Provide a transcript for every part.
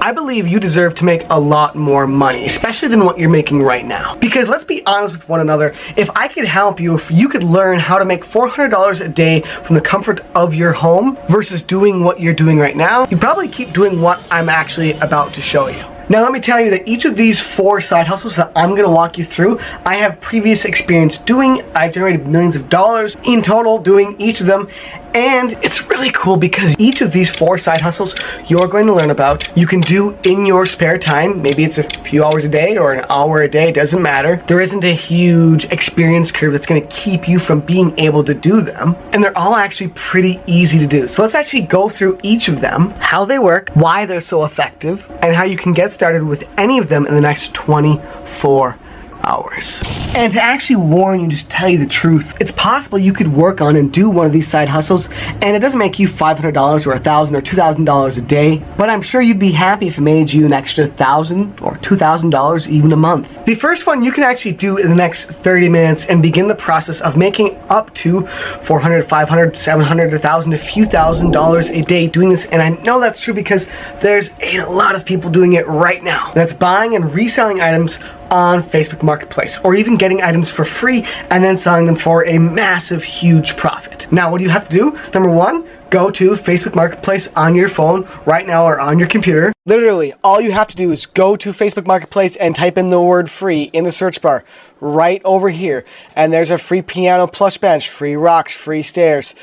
I believe you deserve to make a lot more money, especially than what you're making right now. Because let's be honest with one another, if I could help you, if you could learn how to make $400 a day from the comfort of your home versus doing what you're doing right now, you'd probably keep doing what I'm actually about to show you. Now let me tell you that each of these 4 side hustles that I'm going to walk you through, I have previous experience doing. I've generated millions of dollars in total doing each of them. And it's really cool because each of these 4 side hustles you're going to learn about, you can do in your spare time. Maybe it's a few hours a day or an hour a day, it doesn't matter. There isn't a huge experience curve that's going to keep you from being able to do them. And they're all actually pretty easy to do. So let's actually go through each of them, how they work, why they're so effective, and how you can get started with any of them in the next 24 hours. And to actually warn you, just tell you the truth, it's possible you could work on and do one of these side hustles and it doesn't make you $500 or $1,000 or $2,000 a day, but I'm sure you'd be happy if it made you an extra $1,000 or $2,000 even a month. The first one you can actually do in the next 30 minutes and begin the process of making up to $400, $500, $700, $1,000, a few $1,000s a day doing this. And I know that's true because there's a lot of people doing it right now. That's buying and reselling items on Facebook Marketplace, or even getting items for free and then selling them for a massive, huge profit. Now, what do you have to do? Number 1, go to Facebook Marketplace on your phone right now or on your computer. Literally, all you have to do is go to Facebook Marketplace and type in the word free in the search bar right over here. And there's a free piano plush bench, free rocks, free stairs,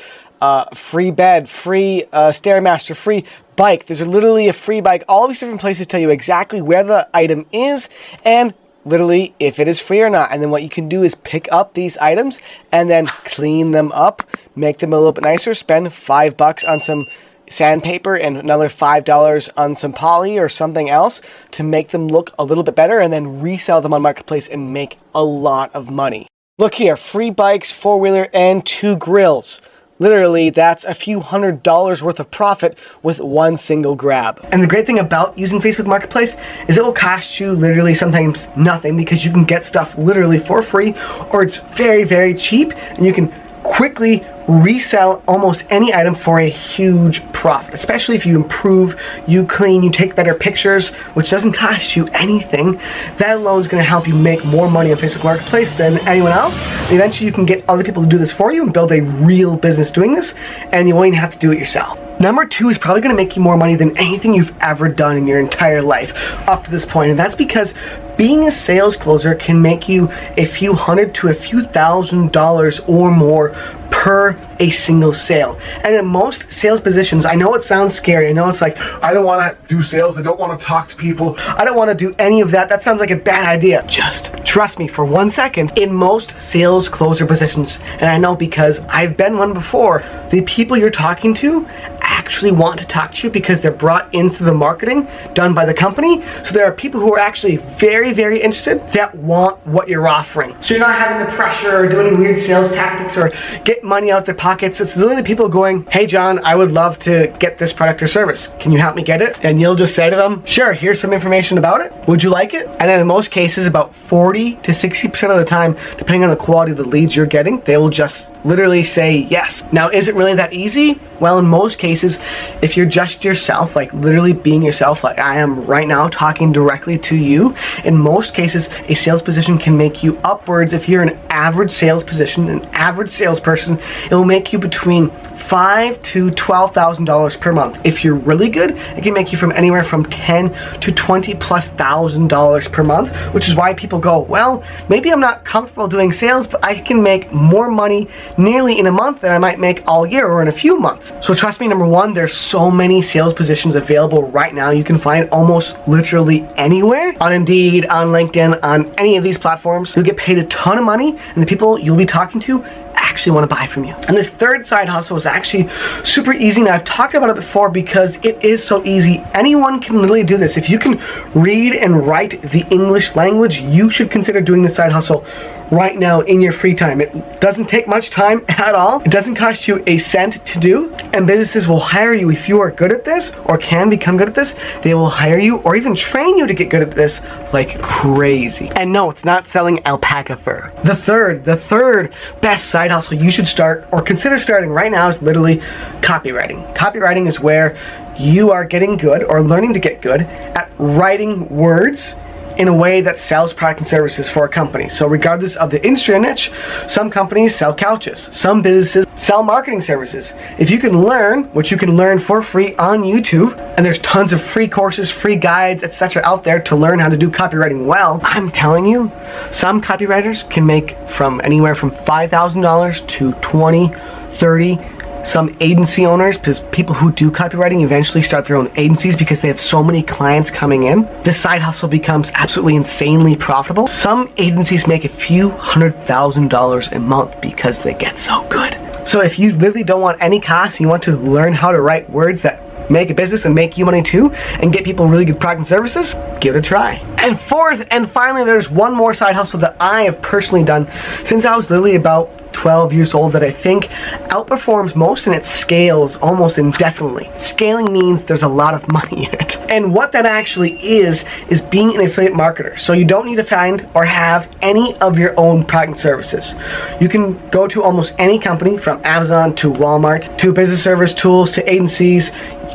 free bed, free Stairmaster, free bike. There's literally a free bike. All these different places tell you exactly where the item is and literally if it is free or not. And then what you can do is pick up these items and then clean them up, make them a little bit nicer, spend $5 on some sandpaper and another $5 on some poly or something else to make them look a little bit better, and then resell them on Marketplace and make a lot of money. Look here, free bikes, 4-wheeler, and 2 grills. Literally, that's a few $100s worth of profit with one single grab. And the great thing about using Facebook Marketplace is it will cost you literally sometimes nothing, because you can get stuff literally for free, or it's very, very cheap, and you can quickly resell almost any item for a huge profit, especially if you improve, you clean, you take better pictures, which doesn't cost you anything. That alone is going to help you make more money on Facebook Marketplace than anyone else. And eventually you can get other people to do this for you and build a real business doing this, and you won't even have to do it yourself. Number 2 is probably going to make you more money than anything you've ever done in your entire life up to this point, and that's because being a sales closer can make you a few $100 to a few $1,000s or more per a single sale. And in most sales positions, I know it sounds scary, I know it's like, I don't want to do sales, I don't want to talk to people, I don't want to do any of that, that sounds like a bad idea. Just trust me for 1 second. In most sales closer positions, and I know because I've been one before, the people you're talking to actually want to talk to you because they're brought in through the marketing done by the company. So there are people who are actually very, very interested that want what you're offering. So you're not having to pressure or do any weird sales tactics or get money out of their pockets. It's literally people going, hey John, I would love to get this product or service. Can you help me get it? And you'll just say to them, sure, here's some information about it. Would you like it? And then in most cases, about 40 to 60% of the time, depending on the quality of the leads you're getting, they will just literally say yes. Now, is it really that easy? Well, in most cases, if you're just yourself, like literally being yourself, like I am right now talking directly to you, in most cases, a sales position can make you upwards. If you're an average sales position, an average salesperson, it will make you between $5,000 to $12,000 per month. If you're really good, it can make you from anywhere from $10,000 to $20,000+ per month, which is why people go, well, maybe I'm not comfortable doing sales, but I can make more money nearly in a month than I might make all year or in a few months. So trust me, number 1, there's so many sales positions available right now. You can find almost literally anywhere on Indeed, on LinkedIn, on any of these platforms. You'll get paid a ton of money, and the people you'll be talking to actually want to buy from you. And this third side hustle is actually super easy. Now, I've talked about it before because it is so easy. Anyone can literally do this. If you can read and write the English language, you should consider doing this side hustle right now in your free time. It doesn't take much time at all. It doesn't cost you a cent to do, and businesses will hire you if you are good at this or can become good at this. They will hire you or even train you to get good at this like crazy. And no, it's not selling alpaca fur. The third best side hustle you should start or consider starting right now is literally copywriting. Copywriting is where you are getting good or learning to get good at writing words in a way that sells product and services for a company. So regardless of the industry or niche, some companies sell couches, some businesses sell marketing services. If you can learn, which you can learn for free on YouTube, and there's tons of free courses, free guides, etc. out there to learn how to do copywriting well, I'm telling you, some copywriters can make from anywhere from $5,000 to $20,000, $30,000. Some agency owners, because people who do copywriting eventually start their own agencies because they have so many clients coming in. This side hustle becomes absolutely insanely profitable. Some agencies make a few $100,000s a month because they get so good. So if you really don't want any costs, you want to learn how to write words that make a business and make you money too, and get people really good product and services, give it a try. And fourth and finally, there's one more side hustle that I have personally done since I was literally about 12 years old that I think outperforms most, and it scales almost indefinitely. Scaling means there's a lot of money in it. And what that actually is being an affiliate marketer. So you don't need to find or have any of your own product and services. You can go to almost any company, from Amazon to Walmart to business service tools to agencies,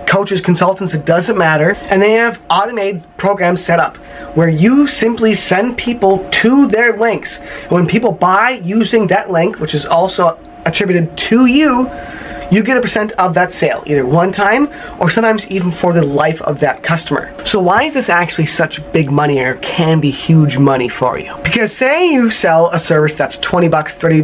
coaches, consultants, it doesn't matter. And they have automated programs set up where you simply send people to their links. And when people buy using that link, which is also attributed to you, you get a percent of that sale, either one time or sometimes even for the life of that customer. So why is this actually such big money, or can be huge money for you? Because say you sell a service that's $20, $30,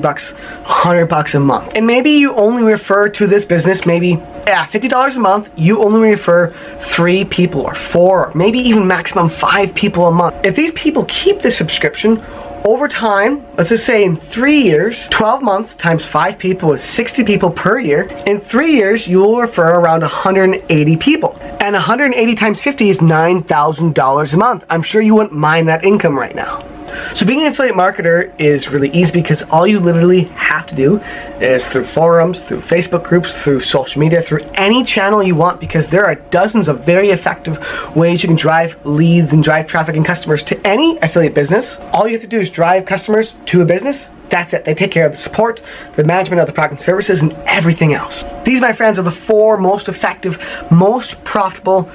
$100 a month, and maybe you only refer to this business maybe $50 a month, you only refer 3 people or 4 or maybe even maximum 5 people a month. If these people keep this subscription over time, let's just say in 3 years, 12 months times 5 people is 60 people per year. In 3 years, you will refer around 180 people. And 180 times 50 is $9,000 a month. I'm sure you wouldn't mind that income right now. So being an affiliate marketer is really easy because all you literally have to do is through forums, through Facebook groups, through social media, through any channel you want, because there are dozens of very effective ways you can drive leads and drive traffic and customers to any affiliate business. All you have to do is drive customers to a business. That's it. They take care of the support, the management of the product and services, and everything else. These, my friends, are the 4 most effective, most profitable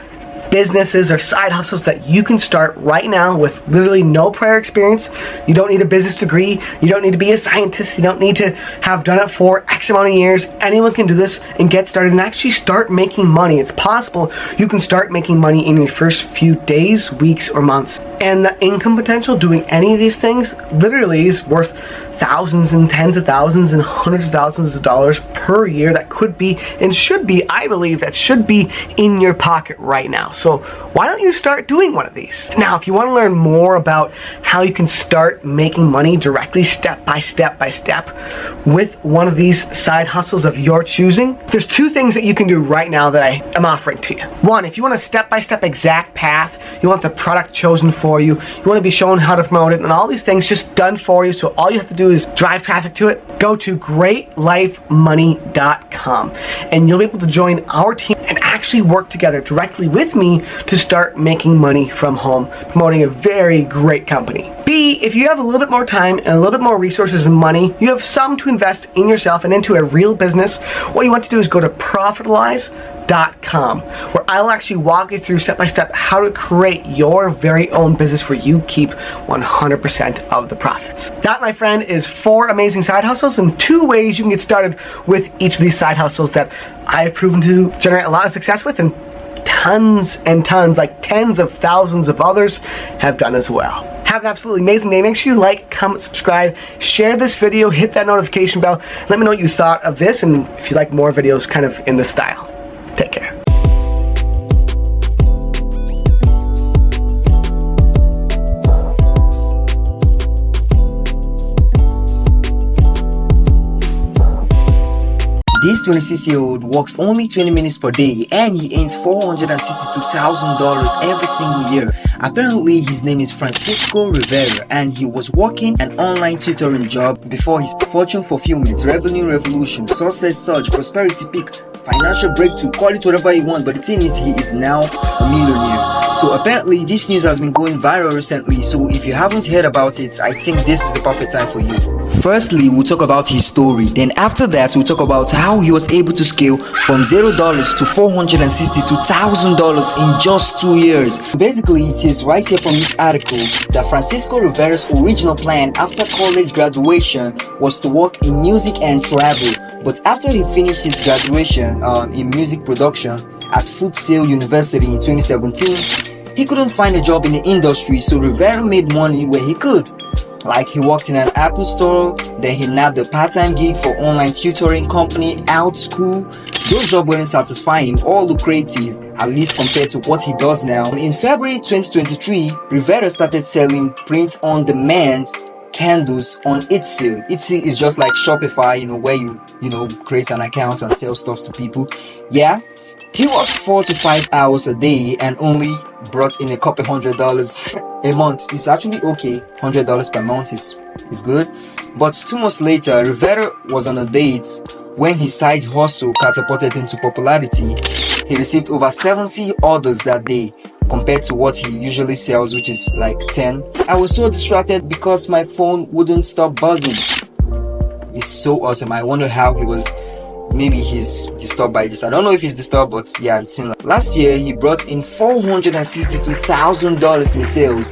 businesses or side hustles that you can start right now with literally no prior experience. You don't need a business degree. You don't need to be a scientist. You don't need to have done it for X amount of years. Anyone can do this and get started and actually start making money. It's possible you can start making money in your first few days, weeks, or months. And the income potential doing any of these things literally is worth thousands and tens of thousands and hundreds of thousands of dollars per year that could be and should be, I believe, that should be in your pocket right now. So why don't you start doing one of these? Now, if you want to learn more about how you can start making money directly, step by step with one of these side hustles of your choosing, there's 2 things that you can do right now that I am offering to you. One, if you want a step-by-step exact path, you want the product chosen for you, you want to be shown how to promote it, and all these things just done for you, so all you have to do is drive traffic to it, go to greatlifemoney.com, and you'll be able to join our team and actually work together directly with me to start making money from home, promoting a very great company. B, if you have a little bit more time and a little bit more resources and money, you have some to invest in yourself and into a real business, what you want to do is go to profitalize.com, where I'll actually walk you through step by step how to create your very own business where you keep 100% of the profits. That, my friend, is 4 amazing side hustles and 2 ways you can get started with each of these side hustles that I have proven to generate a lot of success with, and tons and tons, like tens of thousands of others have done as well. Have an absolutely amazing day. Make sure you like, comment, subscribe, share this video, hit that notification bell. Let me know what you thought of this and if you like more videos kind of in this style. Take care. This 26-year-old works only 20 minutes per day and he earns $462,000 every single year. Apparently, his name is Francisco Rivera, and he was working an online tutoring job before his fortune fulfillment, revenue revolution, success surge, prosperity peak, financial breakthrough, call it whatever you want, but the thing is, he is now a millionaire. So apparently this news has been going viral recently, so if you haven't heard about it, I think this is the perfect time for you. Firstly, we'll talk about his story. Then after that, we'll talk about how he was able to scale from $0 to $462,000 in just 2 years. Basically, it is right here from this article that Francisco Rivera's original plan after college graduation was to work in music and travel. But after he finished his graduation in music production at 𝐻𝐻 University in 2017, he couldn't find a job in the industry, so Rivera made money where he could. Like he worked in an Apple store, then he nabbed a part-time gig for online tutoring company 𝐬𝐻𝐻𝐾. Those jobs weren't satisfying or lucrative, at least compared to what he does now. In February 2023, Rivera started selling print-on-demand candles on 𝐬𝐻𝐻. 𝐬𝐻𝐻 is just like Shopify, where you create an account and sell stuff to people. Yeah, he worked 4 to 5 hours a day and only brought in a couple $100 a month. It's actually okay. $100 per month is good. But 2 months later, Rivera was on a date when his side hustle catapulted into popularity. He received over 70 orders that day compared to what he usually sells, which is like 10. I was so distracted because my phone wouldn't stop buzzing. It's so awesome. I wonder how he was. Maybe he's disturbed by this. I don't know if he's disturbed, but yeah, it seemed like. Last year he brought in $462,000 in sales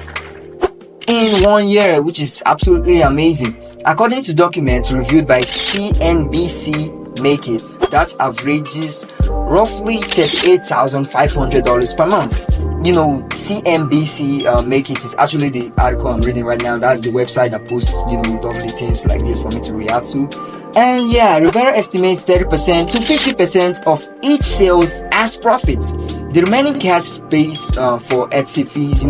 in 1 year, which is absolutely amazing. According to documents reviewed by CNBC Make It, that averages roughly $38,500 per month. CNBC Make It is actually the article I'm reading right now. That's the website that posts lovely things like this for me to react to. And yeah, Rivera estimates 30% to 50% of each sales as profits. The remaining cash pays for Etsy fees.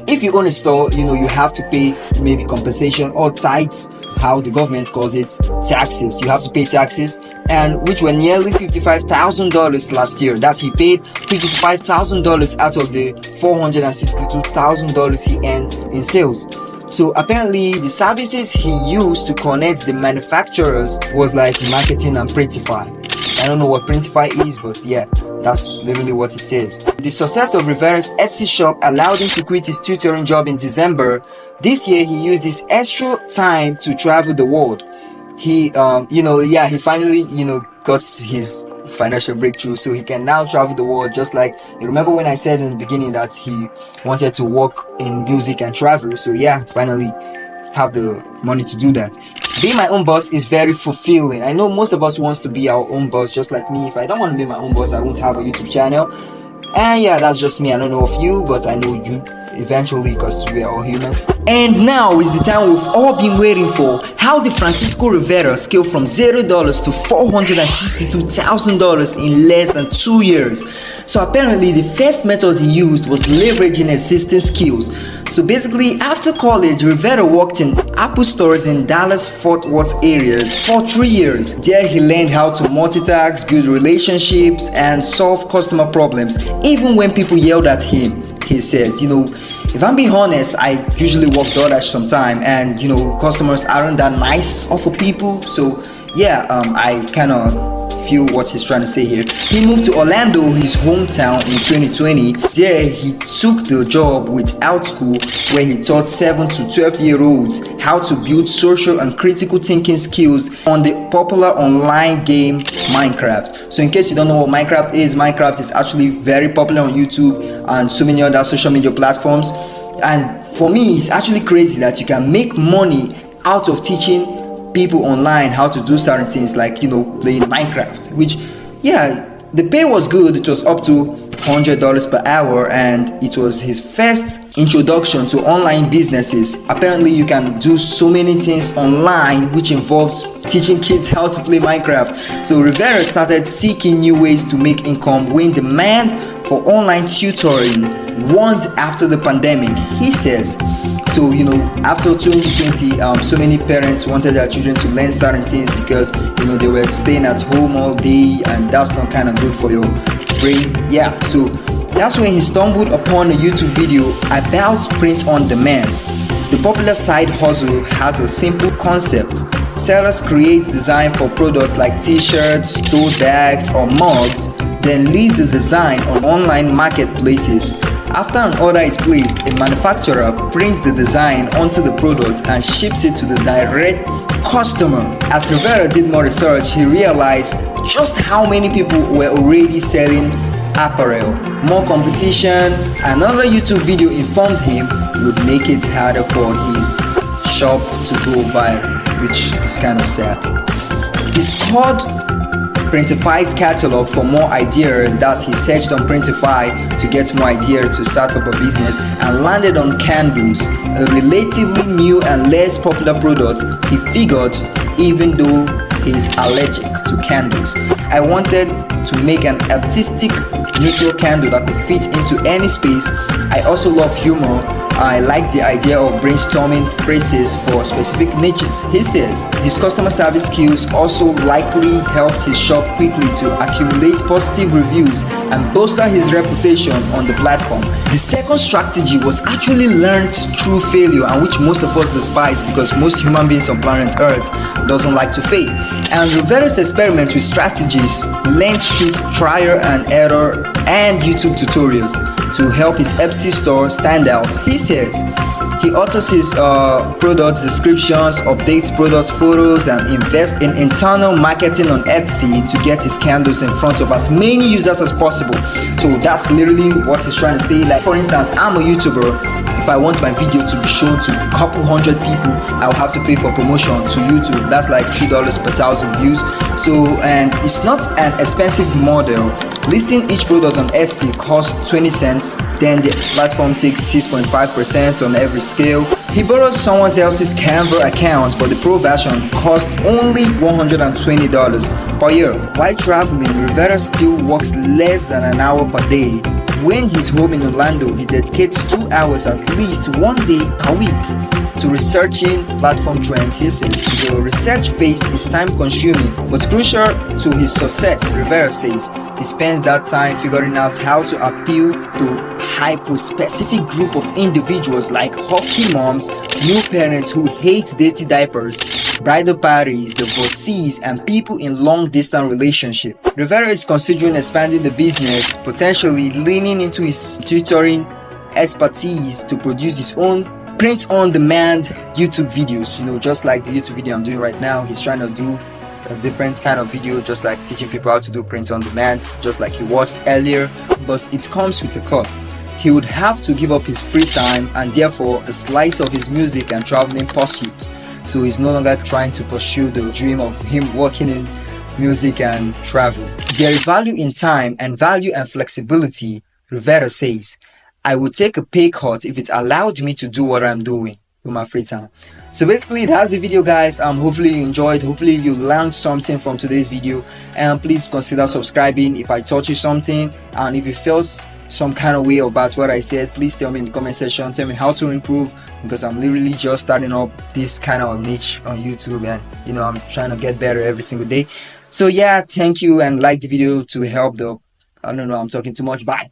If you own a store, you have to pay maybe compensation or tithes, how the government calls it, taxes. You have to pay taxes, and which were nearly $55,000 last year. That he paid $55,000 out of the $462,000 he earned in sales. So apparently the services he used to connect the manufacturers was like marketing and Printify. I don't know what Printify is, but yeah, that's literally what it says. The success of Rivera's Etsy shop allowed him to quit his tutoring job in December. This year he used his extra time to travel the world. He he finally got his financial breakthrough, so he can now travel the world. Just like you remember when I said in the beginning that he wanted to work in music and travel, so yeah, finally have the money to do that. Being my own boss is very fulfilling. I know most of us wants to be our own boss, just like me. If I don't want to be my own boss, I won't have a YouTube channel. And yeah, that's just me. I don't know of you, but I know you eventually, because we are all humans. And now is the time we've all been waiting for. How did Francisco Rivera scale from $0 to $462,000 in less than 2 years? So apparently the first method he used was leveraging existing skills. So basically, after college, Rivera worked in Apple stores in Dallas-Fort Worth areas for 3 years. There he learned how to multitask, build relationships, and solve customer problems, even when people yelled at him. He says, if I'm being honest, I usually work DoorDash sometime, and customers aren't that nice of people. So yeah, I kind of feel what he's trying to say here. He moved to Orlando, his hometown, in 2020. There he took the job with 𝐬𝐻𝐻𝐾, where he taught 7 to 12-year-olds how to build social and critical thinking skills on the popular online game Minecraft. So in case you don't know what Minecraft is actually very popular on YouTube and so many other social media platforms. And for me, it's actually crazy that you can make money out of teaching people online how to do certain things, like playing Minecraft, which yeah, the pay was good. It was up to $100 per hour, and it was his first introduction to online businesses. Apparently you can do so many things online, which involves teaching kids how to play Minecraft. So Rivera started seeking new ways to make income when demand for online tutoring warmed after the pandemic, he says. So after 2020, so many parents wanted their children to learn certain things because they were staying at home all day, and that's not kind of good for your brain. Yeah, so That's when he stumbled upon a YouTube video about print on demand. The popular side hustle has a simple concept. Sellers create design for products like t-shirts, tote bags, or mugs, then list the design on online marketplaces. After an order is placed, a manufacturer prints the design onto the product and ships it to the direct customer. As Rivera did more research, he realized just how many people were already selling apparel. More competition. Another YouTube video informed him would make it harder for his shop to go viral, which is kind of sad. He scored Printify's catalog for more ideas. Thus, he searched on Printify to get more ideas to start up a business and landed on candles, a relatively new and less popular product. He figured, even though he's allergic to candles, I wanted to make an artistic, neutral candle that could fit into any space. I also love humor. I like the idea of brainstorming phrases for specific niches. He says his customer service skills also likely helped his shop quickly to accumulate positive reviews and bolster his reputation on the platform. The second strategy was actually learned through failure, and which most of us despise because most human beings on planet Earth doesn't like to fail. And Rivera's experiment with strategies learned through trial and error and YouTube tutorials to help his Etsy store stand out. He says he alters his product descriptions, updates product photos, and invests in internal marketing on Etsy to get his candles in front of as many users as possible. So that's literally what he's trying to say. Like, for instance, I'm a YouTuber. If I want my video to be shown to a couple hundred people, I'll have to pay for promotion to YouTube. That's like $3 per 1,000 views. So, and it's not an expensive model. Listing each product on Etsy costs 20 cents, then the platform takes 6.5% on every scale. He borrows someone else's Canva account, but the pro version costs only $120 per year. While traveling, Rivera still works less than an hour per day. When he's home in Orlando, he dedicates 2 hours at least one day per week to researching platform trends. He says the research phase is time consuming but crucial to his success. Rivera says he spends that time figuring out how to appeal to hyper-specific group of individuals like hockey moms, new parents who hate dirty diapers, bridal parties, divorcees, and people in long-distance relationships. Rivera is considering expanding the business, potentially leaning into his tutoring expertise to produce his own print-on-demand YouTube videos. You know, just like the YouTube video I'm doing right now, he's trying to do a different kind of video, just like teaching people how to do print-on-demand, just like he watched earlier, but it comes with a cost. He would have to give up his free time and therefore a slice of his music and traveling pursuits. So he's no longer trying to pursue the dream of him working in music and travel. There is value in time and value and flexibility. Rivera says, I would take a pay cut if it allowed me to do what I'm doing with my free time. So basically that's the video, guys. Hopefully you enjoyed, hopefully you learned something from today's video, and please consider subscribing if I taught you something. And if you felt some kind of way about what I said, please tell me in the comment section. Tell me how to improve, because I'm literally just starting up this kind of niche on YouTube, and you know, I'm trying to get better every single day. So yeah, thank you, and like the video to help the, I don't know, I'm talking too much. Bye.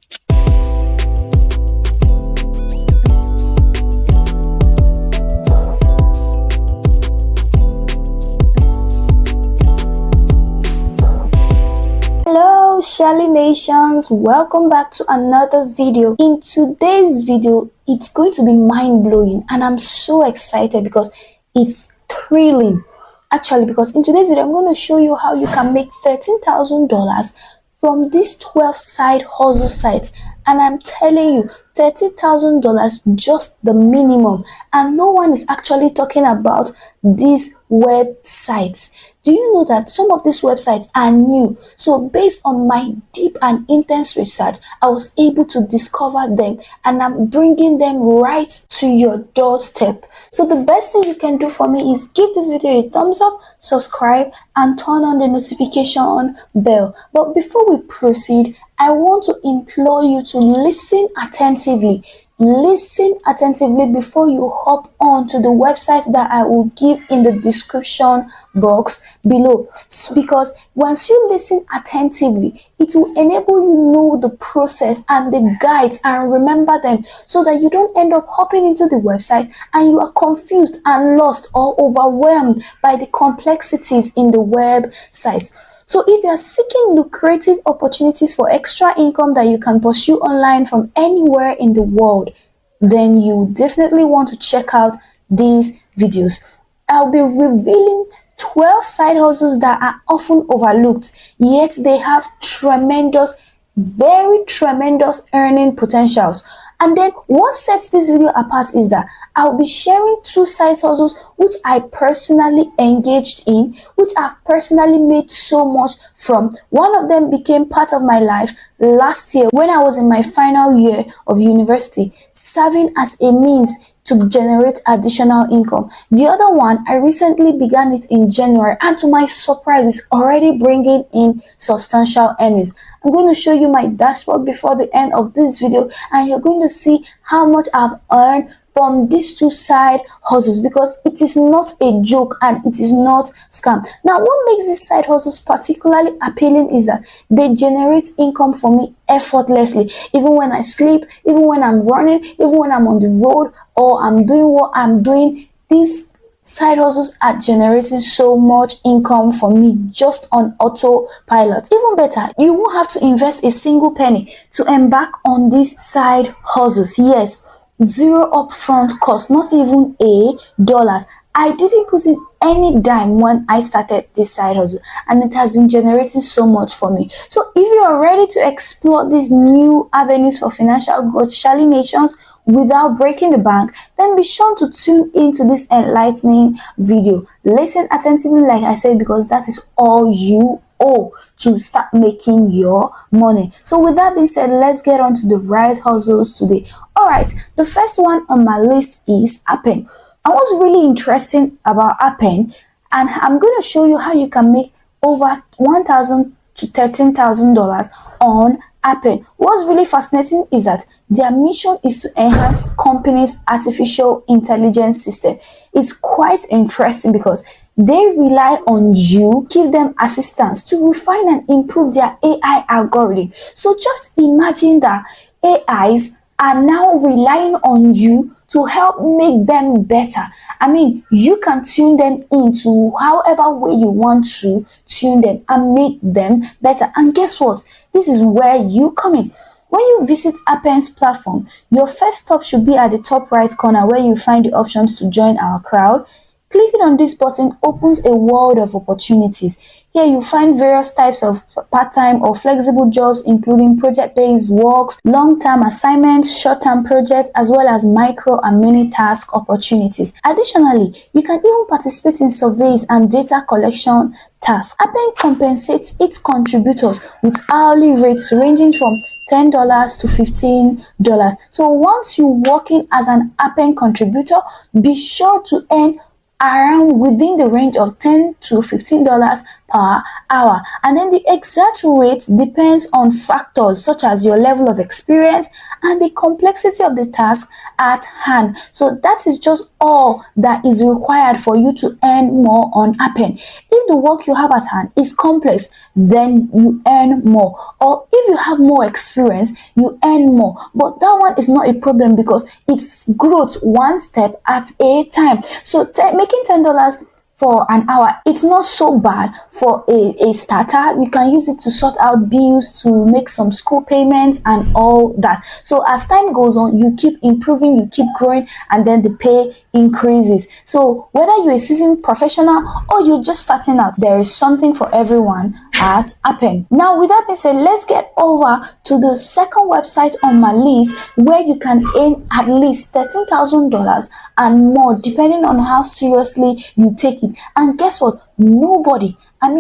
Hello Shelly Nations, welcome back to another video. In today's video, it's going to be mind-blowing, and I'm so excited because it's thrilling. Actually, because in today's video I'm going to show you how you can make $13,000 from these 12 side hustle sites. And I'm telling you, $30,000 just the minimum, and no one is actually talking about these websites. Do you know that some of these websites are new? So based on my deep and intense research, I was able to discover them, and I'm bringing them right to your doorstep. So the best thing you can do for me is give this video a thumbs up, subscribe, and turn on the notification bell. But before we proceed, I want to implore you to listen attentively. listen attentively before you hop on to the website that I will give in the description box below, because once you listen attentively, it will enable you know the process and the guides and remember them, so that you don't end up hopping into the website and you are confused and lost or overwhelmed by the complexities in the website. So if you are seeking lucrative opportunities for extra income that you can pursue online from anywhere in the world, then you definitely want to check out these videos. I'll be revealing 12 side hustles that are often overlooked, yet they have very tremendous earning potentials. And then what sets this video apart is that I'll be sharing 2 side hustles which I personally engaged in, which I've personally made so much from. One of them became part of my life last year when I was in my final year of university, serving as a means to generate additional income. The other one, I recently began it in January, and to my surprise, it's already bringing in substantial earnings. I'm going to show you my dashboard before the end of this video, and you're going to see how much I've earned from these 2 side hustles, because it is not a joke and it is not scam. Now, what makes these side hustles particularly appealing is that they generate income for me effortlessly, even when I sleep, even when I'm running, even when I'm on the road or I'm doing what I'm doing. These side hustles are generating so much income for me just on autopilot. Even better, you won't have to invest a single penny to embark on these side hustles. Yes, zero upfront cost, not even $1. I didn't put in any dime when I started this side hustle, and it has been generating so much for me. So if you are ready to explore these new avenues for financial growth, Xiaoli Nations, without breaking the bank, then be sure to tune into this enlightening video. Listen attentively, like I said, because that is all you owe to start making your money. So with that being said, let's get on to the right hustles today. All right, the first one on my list is Appen. And what's really interesting about Appen, and I'm going to show you how you can make over $1,000 to $13,000 on Appen. What's really fascinating is that their mission is to enhance companies' artificial intelligence system. It's quite interesting because they rely on you, give them assistance to refine and improve their AI algorithm. So just imagine that AIs are now relying on you to help make them better. I mean, you can tune them into however way you want to tune them and make them better. And guess what? This is where you come in. When you visit Appen's platform, your first stop should be at the top right corner where you find the options to join our crowd. Clicking on this button opens a world of opportunities. Here you find various types of part-time or flexible jobs, including project-based works, long-term assignments, short-term projects, as well as micro and mini task opportunities. Additionally, you can even participate in surveys and data collection tasks. Appen compensates its contributors with hourly rates ranging from $10 to $15. So once you walk in as an Appen contributor, be sure to earn around within the range of $10 to $15 per hour, and then the exact rate depends on factors such as your level of experience and the complexity of the task at hand. So that is just all that is required for you to earn more on Appen. If the work you have at hand is complex, then you earn more, or if you have more experience, you earn more. But that one is not a problem because it's growth one step at a time. So making $10 for an hour, it's not so bad for a starter. You can use it to sort out bills, to make some school payments and all that. So as time goes on, you keep improving, you keep growing, and then the pay increases. So whether you're a seasoned professional or you're just starting out, there is something for everyone at Appen. Now with that being said, let's get over to the second website on my list where you can earn at least $13,000 and more depending on how seriously you take it. And guess what? Nobody on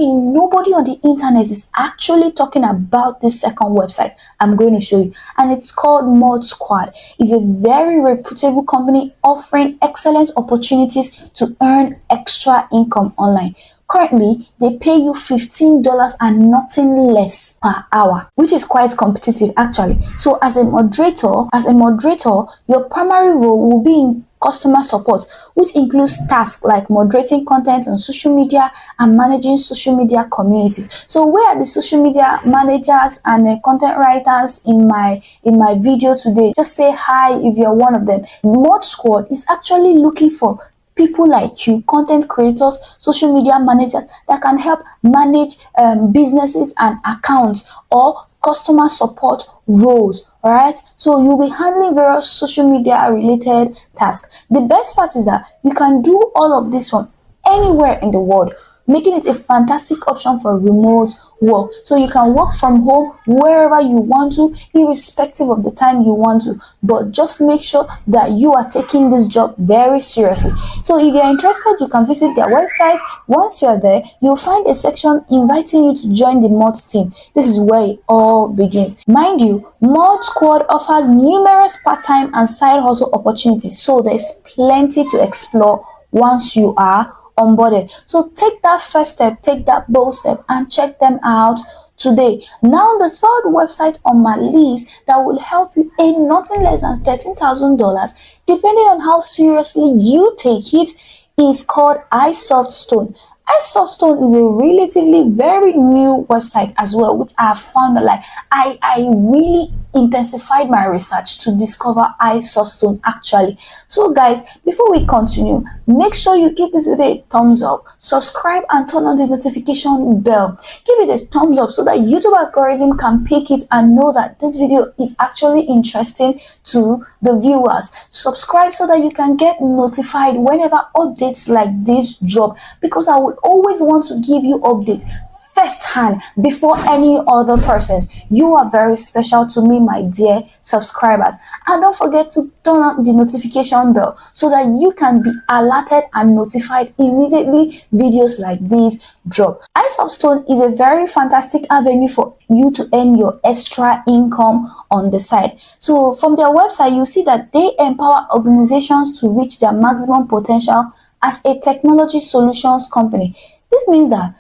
the internet is actually talking about this second website I'm going to show you, and it's called Mod Squad. It's a very reputable company offering excellent opportunities to earn extra income online. Currently, they pay you $15 and nothing less per hour, which is quite competitive actually. So as a moderator, your primary role will be in customer support, which includes tasks like moderating content on social media and managing social media communities. So where are the social media managers and content writers in my video today? Just say hi if you're one of them. Mod Squad is actually looking for people like you, content creators, social media managers that can help manage businesses and accounts or customer support roles. All right, so you'll be handling various social media related tasks. The best part is that you can do all of this from anywhere in the world, making it a fantastic option for remote work. So you can work from home wherever you want to, irrespective of the time you want to, but just make sure that you are taking this job very seriously. So if you're interested, you can visit their website. Once you're there, you'll find a section inviting you to join the Mods team. This is where it all begins. Mind you, Mod Squad offers numerous part-time and side hustle opportunities, so there's plenty to explore once you are onboarded. So take that first step, take that bold step, and check them out today. Now the third website on my list that will help you earn nothing less than $13,000, depending on how seriously you take it, is called iSoftStone. iSoftStone is a relatively very new website as well, which I have found that I really intensified my research to discover iSoftStone actually. So guys, before we continue, make sure you give this video a thumbs up, subscribe and turn on the notification bell. Give it a thumbs up so that YouTube algorithm can pick it and know that this video is actually interesting to the viewers. Subscribe so that you can get notified whenever updates like this drop, because I will always want to give you updates firsthand before any other persons. You are very special to me, my dear subscribers, and don't forget to turn on the notification bell so that you can be alerted and notified immediately videos like these drop. iSoftStone is a very fantastic avenue for you to earn your extra income on the side. So from their website, you see that they empower organizations to reach their maximum potential as a technology solutions company. This means that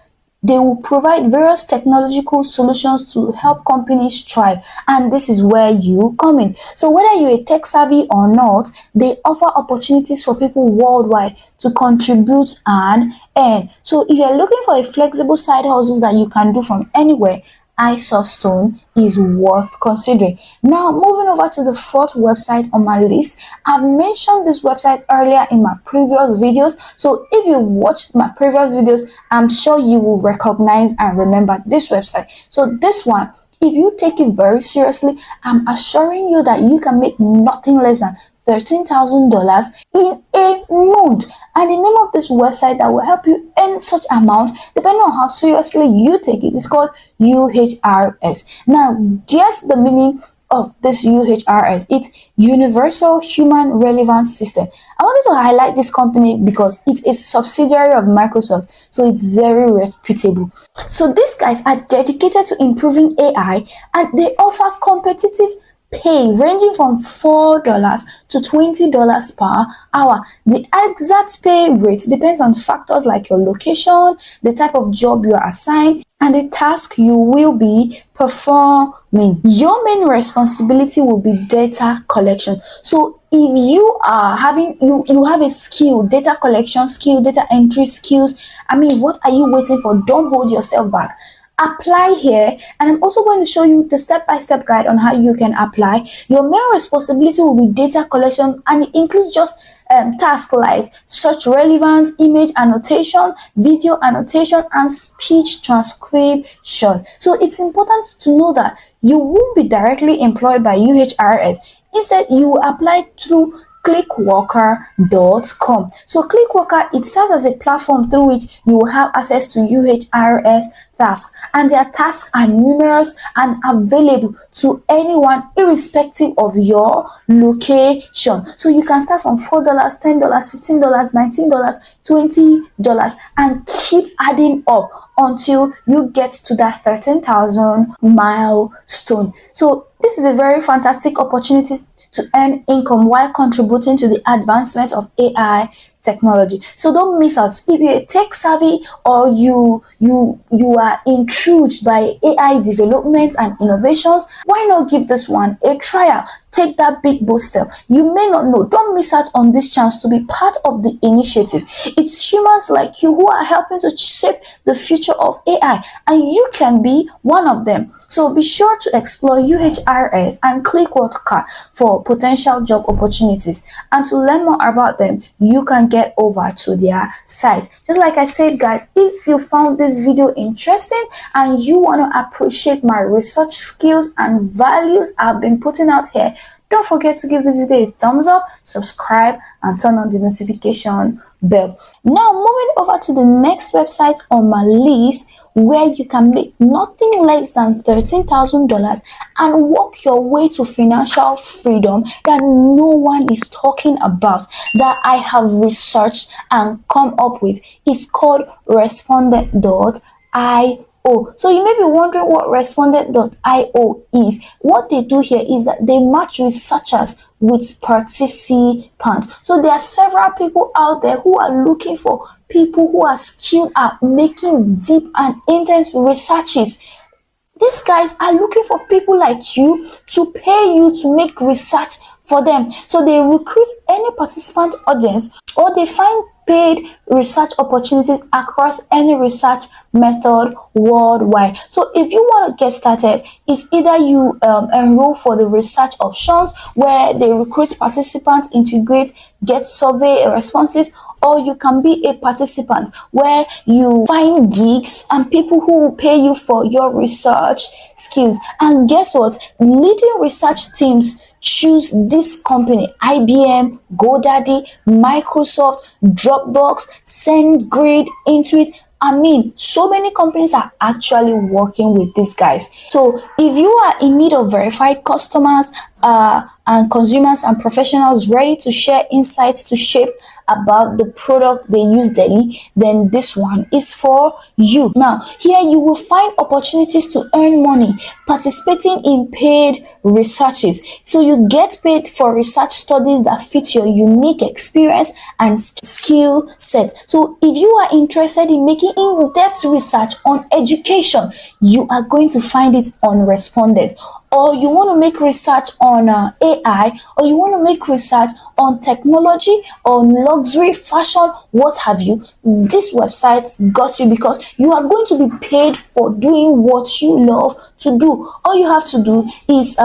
they will provide various technological solutions to help companies thrive, and this is where you come in. So whether you're a tech savvy or not, they offer opportunities for people worldwide to contribute and earn. So if you're looking for a flexible side hustles that you can do from anywhere, iSoftStone is worth considering. Now moving over to the fourth website on my list. I've mentioned this website earlier in my previous videos, so if you watched my previous videos, I'm sure you will recognize and remember this website. So this one, if you take it very seriously, I'm assuring you that you can make nothing less than $13,000 in a month. And the name of this website that will help you earn such amount, depending on how seriously you take it, is called UHRS. Now guess the meaning of this UHRS. It's Universal Human Relevance System. I wanted to highlight this company because it's a subsidiary of Microsoft, so it's very reputable. So these guys are dedicated to improving AI, and they offer competitive pay ranging from $4 to $20 per hour. The exact pay rate depends on factors like your location, the type of job you are assigned, and the task you will be performing. Your main responsibility will be data collection. So if you are having you have a skill, data collection skill, data entry skills, I mean, what are you waiting for? Don't hold yourself back. Apply here, and I'm also going to show you the step-by-step guide on how you can apply. Your main responsibility will be data collection, and it includes just tasks like search relevance, image annotation, video annotation, and speech transcription. So it's important to know that you won't be directly employed by UHRS. Instead, you will apply through clickworker.com. So clickworker, it serves as a platform through which you will have access to UHRS tasks, and their tasks are numerous and available to anyone irrespective of your location. So you can start from $4, $10, $15, $19, $20, and keep adding up until you get to that 13,000 milestone. So This is a very fantastic opportunity to earn income while contributing to the advancement of AI technology. So don't miss out. If you're tech savvy or you are intrigued by AI developments and innovations, why not give this one a trial? Take that big bold step. You may not know. Don't miss out on this chance to be part of the initiative. It's humans like you who are helping to shape the future of AI, and you can be one of them. So be sure to explore UHRS and click Worker for potential job opportunities. And to learn more about them, you can get over to their site. Just like I said, guys, if you found this video interesting and you want to appreciate my research skills and values I've been putting out here, don't forget to give this video a thumbs up, subscribe, and turn on the notification bell. Now, moving over to the next website on my list, where you can make nothing less than $13,000 and work your way to financial freedom that no one is talking about, that I have researched and come up with, is called Respondent.io. So you may be wondering what Respondent.io is. What they do here is that they match researchers with participants. So there are several people out there who are looking for people who are skilled at making deep and intense researches. These guys are looking for people like you to pay you to make research for them. So they recruit any participant audience, or they find paid research opportunities across any research method worldwide. So if you want to get started, it's either you enroll for the research options where they recruit participants, integrate, get survey responses, or you can be a participant where you find gigs and people who will pay you for your research skills. And guess what? Leading research teams choose this company: IBM, GoDaddy, Microsoft, Dropbox, SendGrid, Intuit. I mean, so many companies are actually working with these guys. So if you are in need of verified customers and consumers and professionals ready to share insights to shape about the product they use daily, then this one is for you. Now, here you will find opportunities to earn money participating in paid researches. So you get paid for research studies that fit your unique experience and skill set. So if you are interested in making in-depth research on education, you are going to find it on Respondent. Or you want to make research on AI, or you want to make research on technology, on luxury, fashion, what have you, this website got you, because you are going to be paid for doing what you love to do. All you have to do is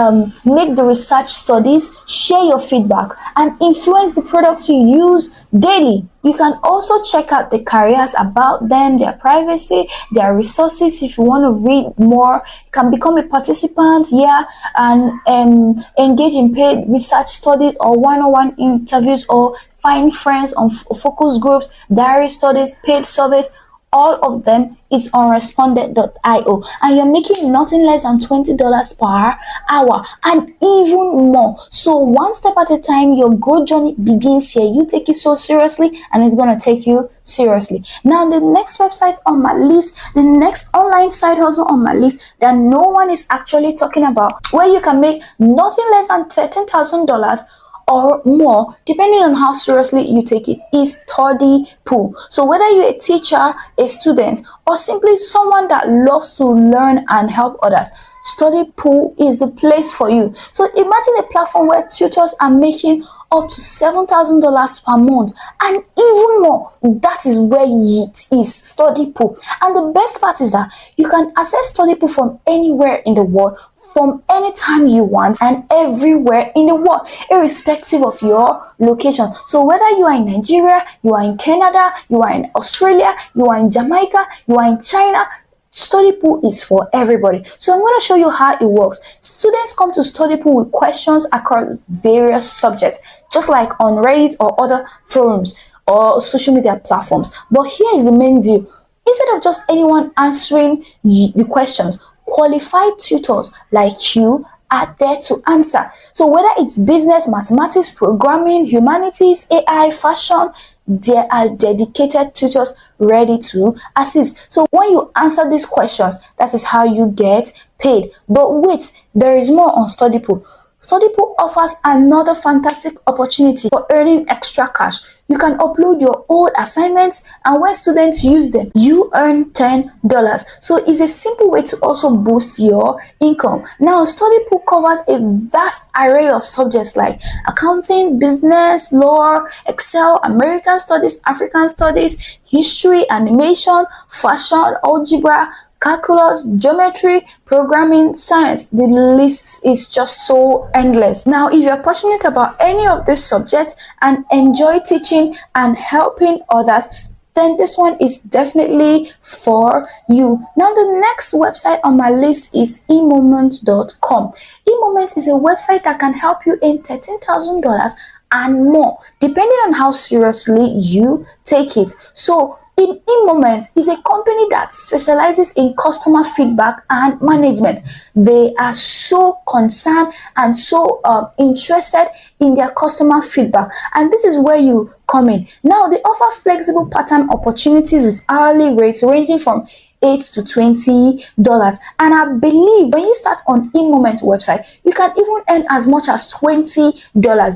make the research studies, share your feedback, and influence the products you use daily. You can also check out the careers about them, their privacy, their resources. If you want to read more, you can become a participant here and engage in paid research studies or one-on-one interviews, or find friends on focus groups, diary studies, paid surveys. All of them is on Respondent.io, and you're making nothing less than $20 per hour and even more. So one step at a time, your growth journey begins here. You take it so seriously, and it's going to take you seriously. Now, the next website on my list, the next online side hustle on my list that no one is actually talking about, where you can make nothing less than $13,000 or more, depending on how seriously you take it, is Study Pool. So whether you're a teacher, a student, or simply someone that loves to learn and help others, Study Pool is the place for you. So imagine a platform where tutors are making up to $7,000 per month and even more. That is where it is, Study Pool. And the best part is that you can access Study Pool from anywhere in the world, from anytime you want, and everywhere in the world, irrespective of your location. So whether you are in Nigeria, you are in Canada, you are in Australia, you are in Jamaica, you are in China, Study Pool is for everybody. So I'm going to show you how it works. Students come to Study Pool with questions across various subjects, just like on Reddit or other forums or social media platforms. But here is the main deal. Instead of just anyone answering the questions, qualified tutors like you are there to answer. So whether it's business, mathematics, programming, humanities, AI, fashion, there are dedicated tutors ready to assist. So when you answer these questions, that is how you get paid. But wait, there is more on StudyPool. StudyPool offers another fantastic opportunity for earning extra cash. You can upload your old assignments, and when students use them, you earn $10. So it's a simple way to also boost your income. Now, StudyPool covers a vast array of subjects like accounting, business, law, Excel, American studies, African studies, history, animation, fashion, algebra, calculus, geometry, programming, science. The list is just so endless. Now, if you're passionate about any of these subjects and enjoy teaching and helping others, then this one is definitely for you. Now, the next website on my list is eMoment.com. eMoment is a website that can help you earn $13,000 and more, depending on how seriously you take it. So eMoment is a company that specializes in customer feedback and management. They are so concerned and so interested in their customer feedback, and this is where you come in. Now, they offer flexible part-time opportunities with hourly rates ranging from $8 to $20, and I believe when you start on eMoment website, you can even earn as much as $20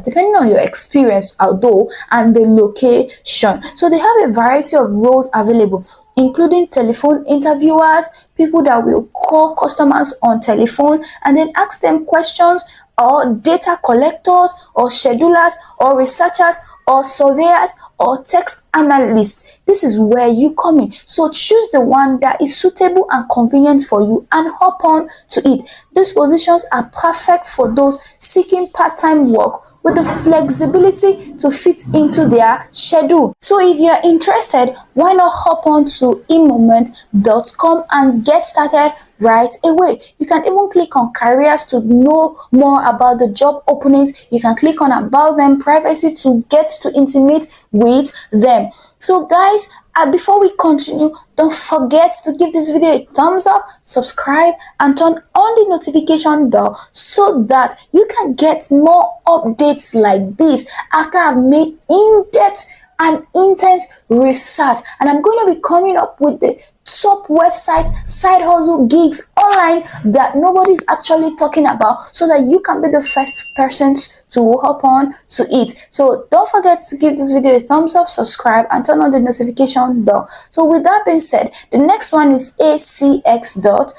depending on your experience, although, and the location. So they have a variety of roles available, including telephone interviewers, people that will call customers on telephone and then ask them questions, or data collectors, or schedulers, or researchers, or surveyors, or text analysts. This is where you come in. So choose the one that is suitable and convenient for you and hop on to it. These positions are perfect for those seeking part-time work with the flexibility to fit into their schedule. So if you're interested, why not hop on to eMoment.com and get started right away. You can even click on careers to know more about the job openings. You can click on about them, privacy, to get to intimate with them. So guys, before we continue, don't forget to give this video a thumbs up, subscribe, and turn on the notification bell so that you can get more updates like this after I've made in-depth and intense research. And I'm going to be coming up with the top website side hustle gigs online that nobody's actually talking about, so that you can be the first persons to hop on to it. So don't forget to give this video a thumbs up, subscribe, and turn on the notification bell. So with that being said, the next one is acx.com.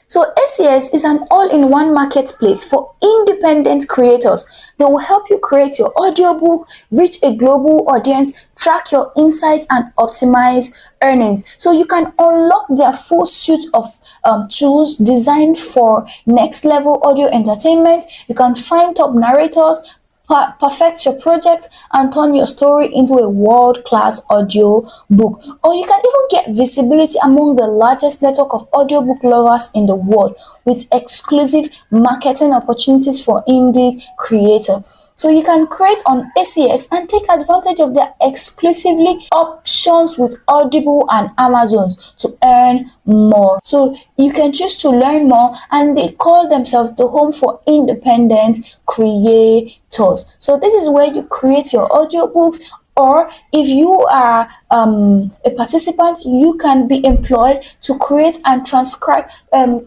So ACX is an all-in-one marketplace for independent creators. They will help you create your audiobook, reach a global audience, track your insights, and optimize earnings. So you can unlock their full suite of tools designed for next level audio entertainment. You can find top narrators, perfect your project, and turn your story into a world-class audio book. Or you can even get visibility among the largest network of audiobook lovers in the world with exclusive marketing opportunities for indie creators. So you can create on ACX and take advantage of their exclusively options with Audible and Amazon's to earn more. So you can choose to learn more, and they call themselves the home for independent creators. So this is where you create your audiobooks, or if you are a participant, you can be employed to create and transcribe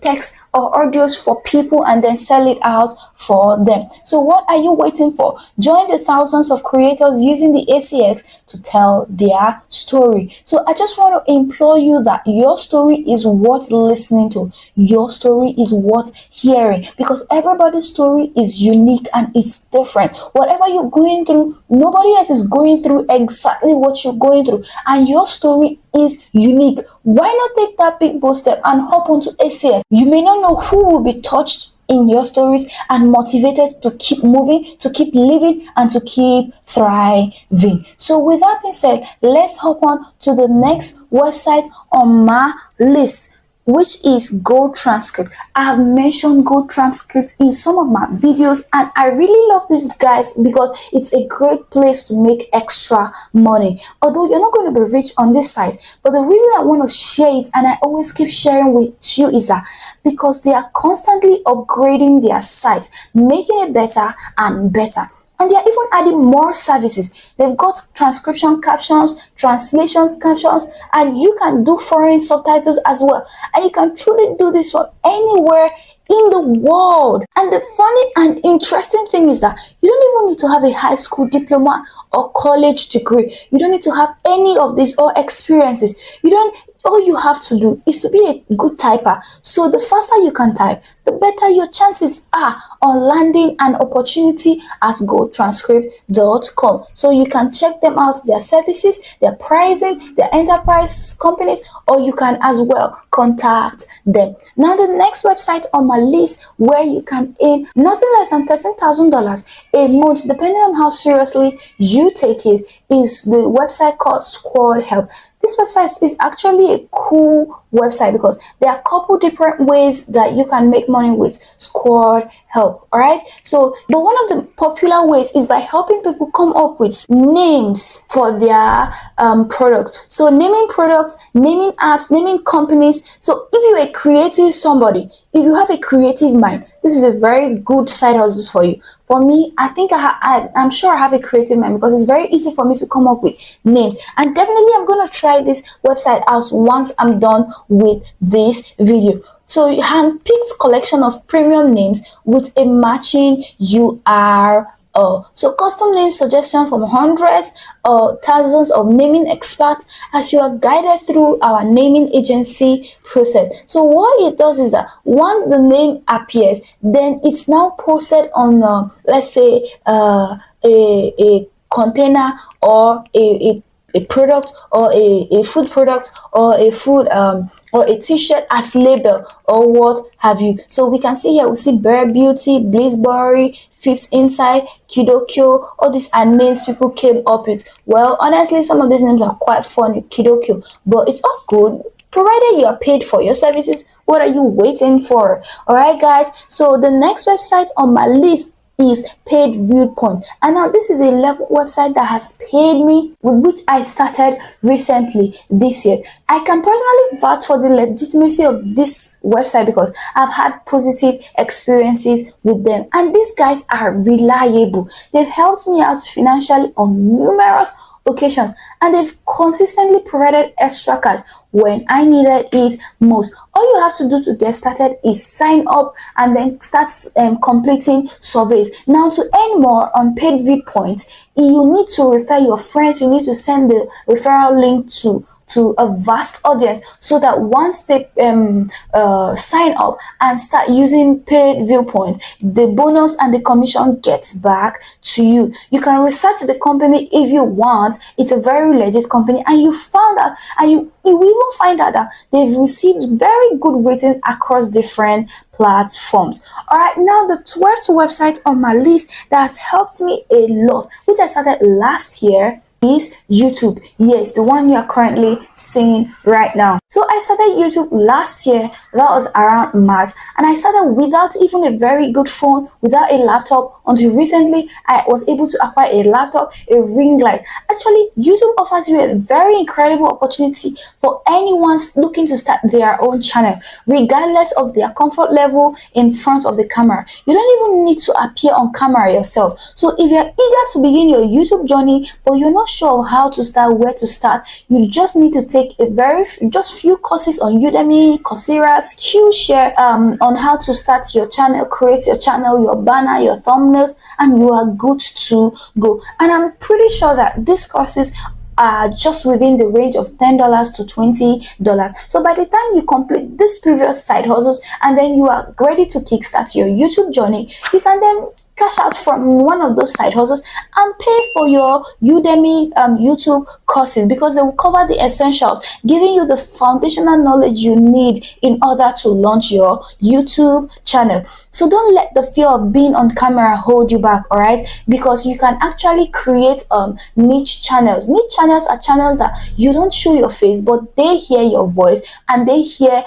text or audios for people and then sell it out for them. So what are you waiting for? Join the thousands of creators using the ACX to tell their story. So I just want to implore you that your story is worth listening to. Your story is worth hearing, because everybody's story is unique and it's different. Whatever you're going through, nobody else is going through exactly what you're going through, and your story is unique. Why not take that big bold step and hop onto ACX? You may not know who will be touched in your stories and motivated to keep moving, to keep living, and to keep thriving. So with that being said, let's hop on to the next website on my list, which is GoTranscript. I have mentioned GoTranscript in some of my videos, and I really love these guys because it's a great place to make extra money. Although you're not going to be rich on this site, but the reason I want to share it, and I always keep sharing with you, is that because they are constantly upgrading their site, making it better and better. And they are even adding more services. They've got transcription captions, translations captions, and you can do foreign subtitles as well. And you can truly do this from anywhere in the world. And the funny and interesting thing is that you don't even need to have a high school diploma or college degree. You don't need to have any of these or experiences. All you have to do is to be a good typer. So the faster you can type, the better your chances are on landing an opportunity at gotranscript.com. So you can check them out, their services, their pricing, their enterprise companies, or you can as well contact them. Now the next website on my list where you can earn nothing less than $13,000 a month, depending on how seriously you take it, is the website called Squad Help. This website is actually a cool website because there are a couple different ways that you can make money with Squad Help. All right, but one of the popular ways is by helping people come up with names for their products. So naming products, naming apps, naming companies. So if you're a creative somebody, if you have a creative mind, this is a very good side hustle for you. For me, I think I'm sure I have a creative mind because it's very easy for me to come up with names. And definitely I'm going to try this website out once I'm done with this video. So you hand-picked collection of premium names with a matching URL. So custom name suggestions from hundreds or thousands of naming experts as you are guided through our naming agency process. So what it does is that once the name appears, then it's now posted on let's say a container or a product or a food product or a food or a t-shirt as label or what have you. So we can see here, we see Bare Beauty, Blissberry, Fifth Inside, 𝐤𝐸𝐾. All these are names people came up with. Well, honestly, some of these names are quite funny, 𝐤𝐸𝐾, but it's all good provided you are paid for your services. What are you waiting for? All right, guys, so the next website on my list is Paid Viewpoint, and now this is a level website that has paid me, with which I started recently this year. I can personally vouch for the legitimacy of this website because I've had positive experiences with them, and these guys are reliable. They've helped me out financially on numerous occasions, and they've consistently provided extra cash when I needed it most. All you have to do to get started is sign up and then start completing surveys. Now, to earn more on Paid Viewpoint, you need to refer your friends. You need to send the referral link to a vast audience so that once they sign up and start using Paid Viewpoint, the bonus and the commission gets back to you. You can research the company if you want. It's a very legit company, and you found out, and you will even find out that they've received very good ratings across different platforms. All right, now the 12th website on my list that has helped me a lot, which I started last year, is YouTube. Yes, the one you are currently seeing right now. So I started YouTube last year, that was around March, and I started without even a very good phone, without a laptop, until recently I was able to acquire a laptop, a ring light. Actually, YouTube offers you a very incredible opportunity for anyone looking to start their own channel, regardless of their comfort level in front of the camera. You don't even need to appear on camera yourself. So if you're eager to begin your YouTube journey, but you're not sure how to start, where to start, you just need to take just few courses on Udemy, Coursera, Skillshare on how to start your channel, create your channel, your banner, your thumbnails, and you are good to go. And I'm pretty sure that these courses are just within the range of $10 to $20. So by the time you complete this previous side hustles and then you are ready to kickstart your YouTube journey, you can then cash out from one of those side hustles and pay for your Udemy YouTube courses, because they will cover the essentials, giving you the foundational knowledge you need in order to launch your YouTube channel. So don't let the fear of being on camera hold you back, all right? Because you can actually create niche channels. Niche channels are channels that you don't show your face, but they hear your voice and they hear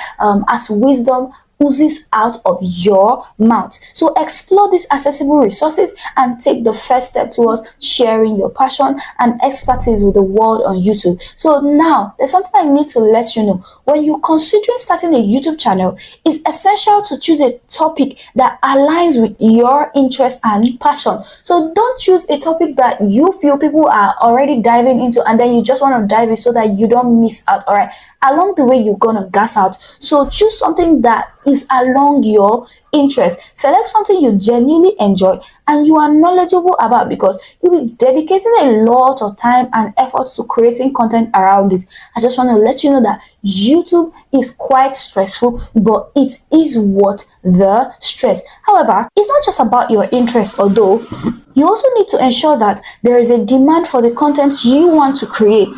as wisdom oozes out of your mouth. So explore these accessible resources and take the first step towards sharing your passion and expertise with the world on YouTube. So now there's something I need to let you know. When you're considering starting a YouTube channel, it's essential to choose a topic that aligns with your interest and passion. So don't choose a topic that you feel people are already diving into and then you just want to dive in so that you don't miss out. All right, along the way you're gonna gas out. So choose something that is along your interest. Select something you genuinely enjoy and you are knowledgeable about, because you'll be dedicating a lot of time and effort to creating content around it. I just want to let you know that YouTube is quite stressful, but it is worth the stress. However, it's not just about your interest, although you also need to ensure that there is a demand for the content you want to create.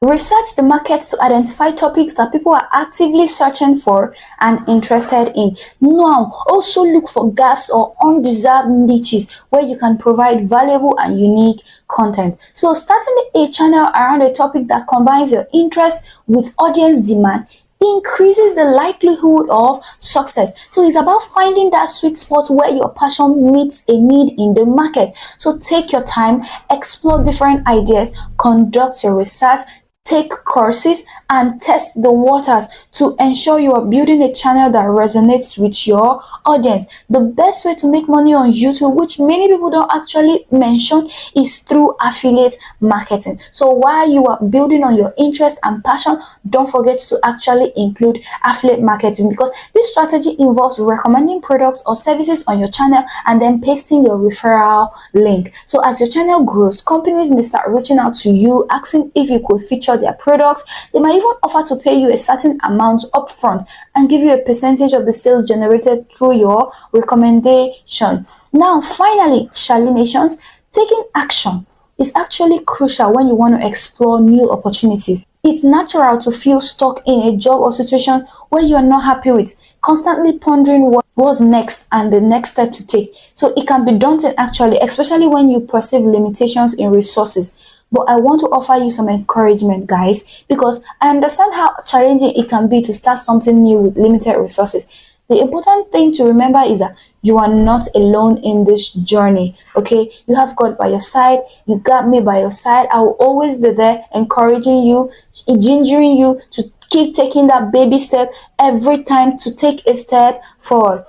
Research the markets to identify topics that people are actively searching for and interested in. Now, also look for gaps or undeserved niches where you can provide valuable and unique content. So starting a channel around a topic that combines your interest with audience demand increases the likelihood of success. So it's about finding that sweet spot where your passion meets a need in the market. So take your time, explore different ideas, conduct your research, take courses and test the waters to ensure you are building a channel that resonates with your audience. The best way to make money on YouTube, which many people don't actually mention, is through affiliate marketing. So while you are building on your interest and passion, don't forget to actually include affiliate marketing, because this strategy involves recommending products or services on your channel and then pasting your referral link. So as your channel grows, companies may start reaching out to you asking if you could feature their products. They might even offer to pay you a certain amount upfront and give you a percentage of the sales generated through your recommendation. Now, finally, Xiaoli Nations, taking action is actually crucial when you want to explore new opportunities. It's natural to feel stuck in a job or situation where you are not happy with, constantly pondering what was next and the next step to take. So it can be daunting actually, especially when you perceive limitations in resources. But I want to offer you some encouragement, guys, because I understand how challenging it can be to start something new with limited resources. The important thing to remember is that you are not alone in this journey, okay? You have God by your side. You got me by your side. I will always be there encouraging you, gingering you to keep taking that baby step every time, to take a step forward.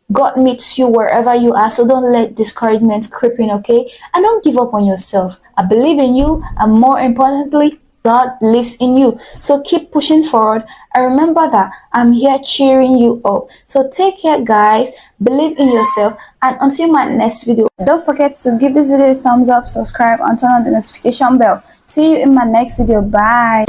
God meets you wherever you are, so don't let discouragement creep in, okay? And don't give up on yourself. I believe in you, and more importantly, God lives in you. So keep pushing forward. And remember that I'm here cheering you up. So take care, guys. Believe in yourself. And until my next video, don't forget to give this video a thumbs up, subscribe, and turn on the notification bell. See you in my next video. Bye.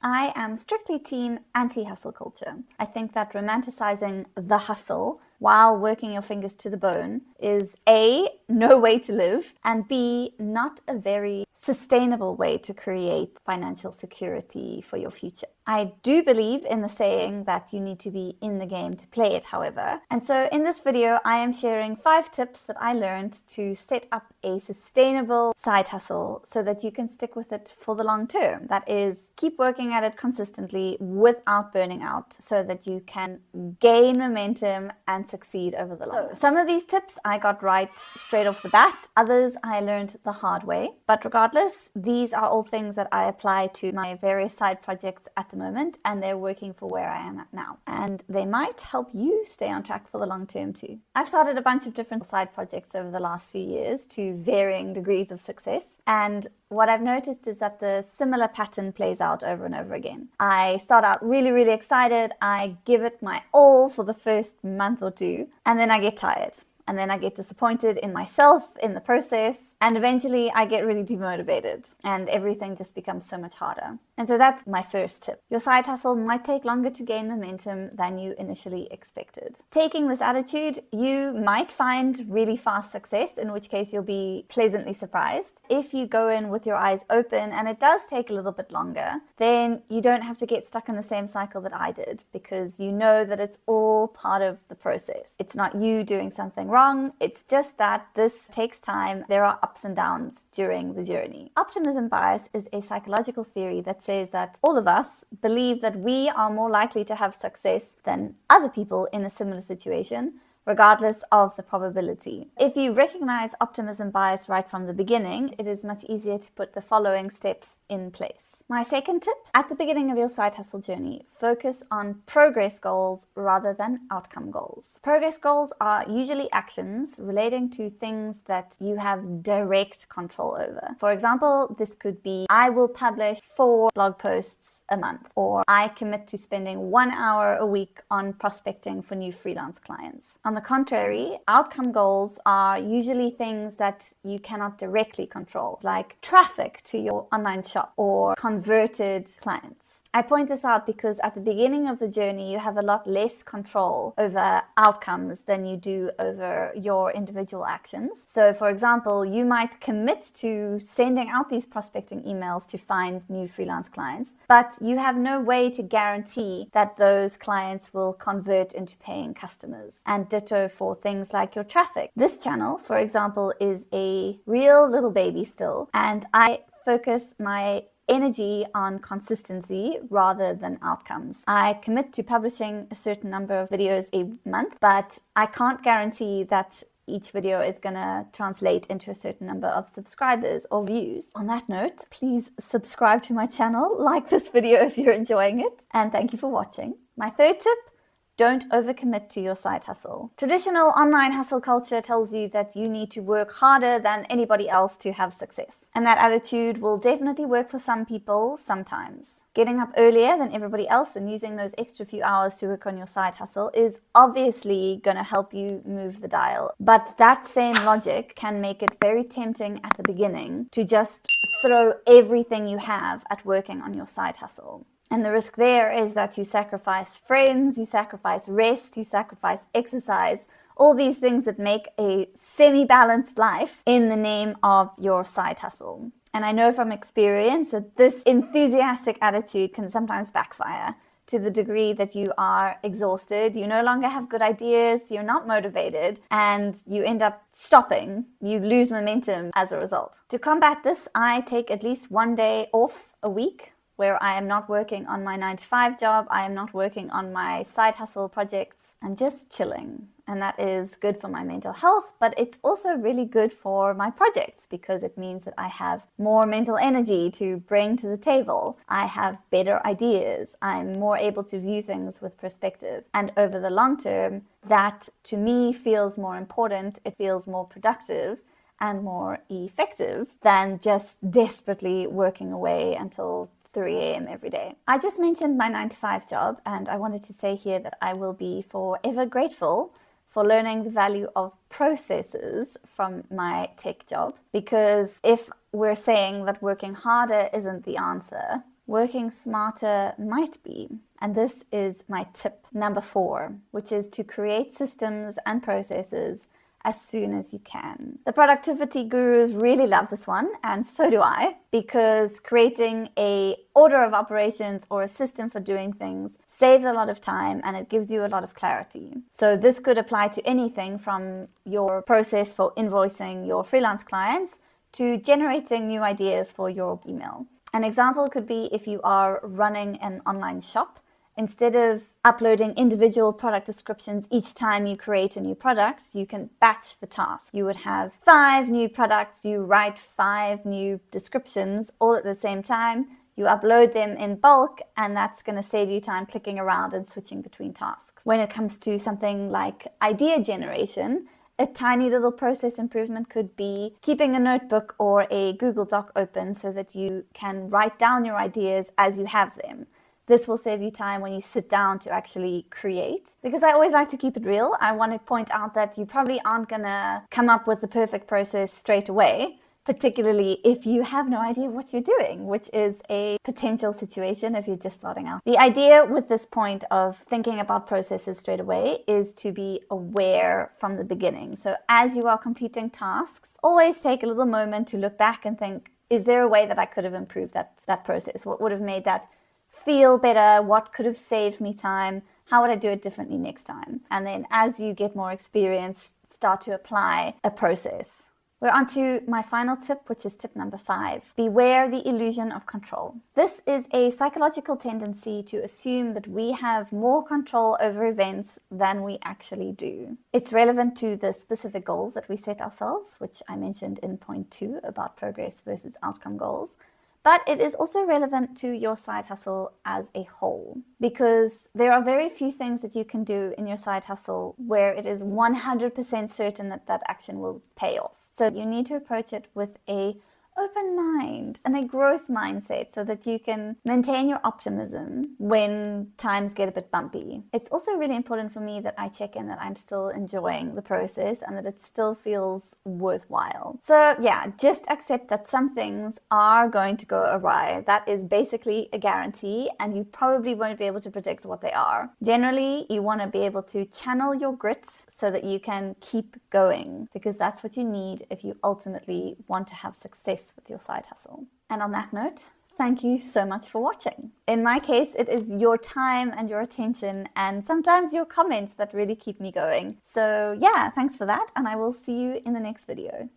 I am strictly team anti-hustle culture. I think that romanticizing the hustle while working your fingers to the bone is A, no way to live, and B, not a very sustainable way to create financial security for your future. I do believe in the saying that you need to be in the game to play it, however. And so in this video, I am sharing 5 tips that I learned to set up a sustainable side hustle so that you can stick with it for the long term. That is, keep working at it consistently without burning out so that you can gain momentum and succeed over the long run. So some of these tips I got right straight off the bat. Others I learned the hard way. But regardless, these are all things that I apply to my various side projects at the moment, and they're working for where I am at now. And they might help you stay on track for the long term too. I've started a bunch of different side projects over the last few years to varying degrees of success. And what I've noticed is that the similar pattern plays out over and over again. I start out really, really excited. I give it my all for the first month or two, and then I get tired. And then I get disappointed in myself in the process, and eventually I get really demotivated and everything just becomes so much harder. And so that's my first tip. Your side hustle might take longer to gain momentum than you initially expected. Taking this attitude, you might find really fast success, in which case you'll be pleasantly surprised. If you go in with your eyes open and it does take a little bit longer, then you don't have to get stuck in the same cycle that I did, because you know that it's all part of the process. It's not you doing something wrong, it's just that this takes time. There are ups and downs during the journey. Optimism bias is a psychological theory that says that all of us believe that we are more likely to have success than other people in a similar situation, regardless of the probability. If you recognize optimism bias right from the beginning, it is much easier to put the following steps in place. My second tip, at the beginning of your side hustle journey, focus on progress goals rather than outcome goals. Progress goals are usually actions relating to things that you have direct control over. For example, this could be, I will publish 4 blog posts a month, or I commit to spending 1 hour a week on prospecting for new freelance clients. On the contrary, outcome goals are usually things that you cannot directly control, like traffic to your online shop or converted clients. I point this out because at the beginning of the journey, you have a lot less control over outcomes than you do over your individual actions. So for example, you might commit to sending out these prospecting emails to find new freelance clients, but you have no way to guarantee that those clients will convert into paying customers. And ditto for things like your traffic. This channel, for example, is a real little baby still, and I focus my energy on consistency rather than outcomes. I commit to publishing a certain number of videos a month, but I can't guarantee that each video is going to translate into a certain number of subscribers or views. On that note, please subscribe to my channel, like this video if you're enjoying it, and thank you for watching. My third tip, don't overcommit to your side hustle. Traditional online hustle culture tells you that you need to work harder than anybody else to have success. And that attitude will definitely work for some people sometimes. Getting up earlier than everybody else and using those extra few hours to work on your side hustle is obviously going to help you move the dial. But that same logic can make it very tempting at the beginning to just throw everything you have at working on your side hustle. And the risk there is that you sacrifice friends, you sacrifice rest, you sacrifice exercise, all these things that make a semi-balanced life in the name of your side hustle. And I know from experience that this enthusiastic attitude can sometimes backfire to the degree that you are exhausted, you no longer have good ideas, you're not motivated, and you end up stopping. You lose momentum as a result. To combat this, I take at least 1 day off a week where I am not working on my 9-to-5 job, I am not working on my side hustle projects, I'm just chilling. And that is good for my mental health, but it's also really good for my projects because it means that I have more mental energy to bring to the table. I have better ideas. I'm more able to view things with perspective. And over the long term, that to me feels more important. It feels more productive and more effective than just desperately working away until 3 a.m. every day. I just mentioned my 9-to-5 job, and I wanted to say here that I will be forever grateful for learning the value of processes from my tech job, because if we're saying that working harder isn't the answer, working smarter might be. And this is my tip number 4, which is to create systems and processes as soon as you can. The productivity gurus really love this one, and so do I, because creating an order of operations or a system for doing things saves a lot of time and it gives you a lot of clarity. So this could apply to anything from your process for invoicing your freelance clients to generating new ideas for your email. An example could be if you are running an online shop. Instead of uploading individual product descriptions each time you create a new product, you can batch the task. You would have 5 new products, you write 5 new descriptions all at the same time, you upload them in bulk, and that's going to save you time clicking around and switching between tasks. When it comes to something like idea generation, a tiny little process improvement could be keeping a notebook or a Google Doc open so that you can write down your ideas as you have them. This will save you time when you sit down to actually create. Because I always like to keep it real, I want to point out that you probably aren't going to come up with the perfect process straight away. particularly if you have no idea what you're doing, which is a potential situation if you're just starting out. The idea with this point of thinking about processes straight away is to be aware from the beginning. So as you are completing tasks, always take a little moment to look back and think, is there a way that I could have improved that process? What would have made that feel better? What could have saved me time? How would I do it differently next time? And then as you get more experience, start to apply a process. We're on to my final tip, which is tip number 5. Beware the illusion of control. This is a psychological tendency to assume that we have more control over events than we actually do. It's relevant to the specific goals that we set ourselves, which I mentioned in point 2 about progress versus outcome goals. But it is also relevant to your side hustle as a whole, because there are very few things that you can do in your side hustle where it is 100% certain that that action will pay off. So you need to approach it with a open mind and a growth mindset so that you can maintain your optimism when times get a bit bumpy. It's also really important for me that I check in that I'm still enjoying the process and that it still feels worthwhile. So yeah, just accept that some things are going to go awry. That is basically a guarantee, and you probably won't be able to predict what they are. Generally, you want to be able to channel your grit so that you can keep going, because that's what you need if you ultimately want to have success with your side hustle. And on that note, thank you so much for watching. In my case, it is your time and your attention and sometimes your comments that really keep me going. So yeah, thanks for that, and I will see you in the next video.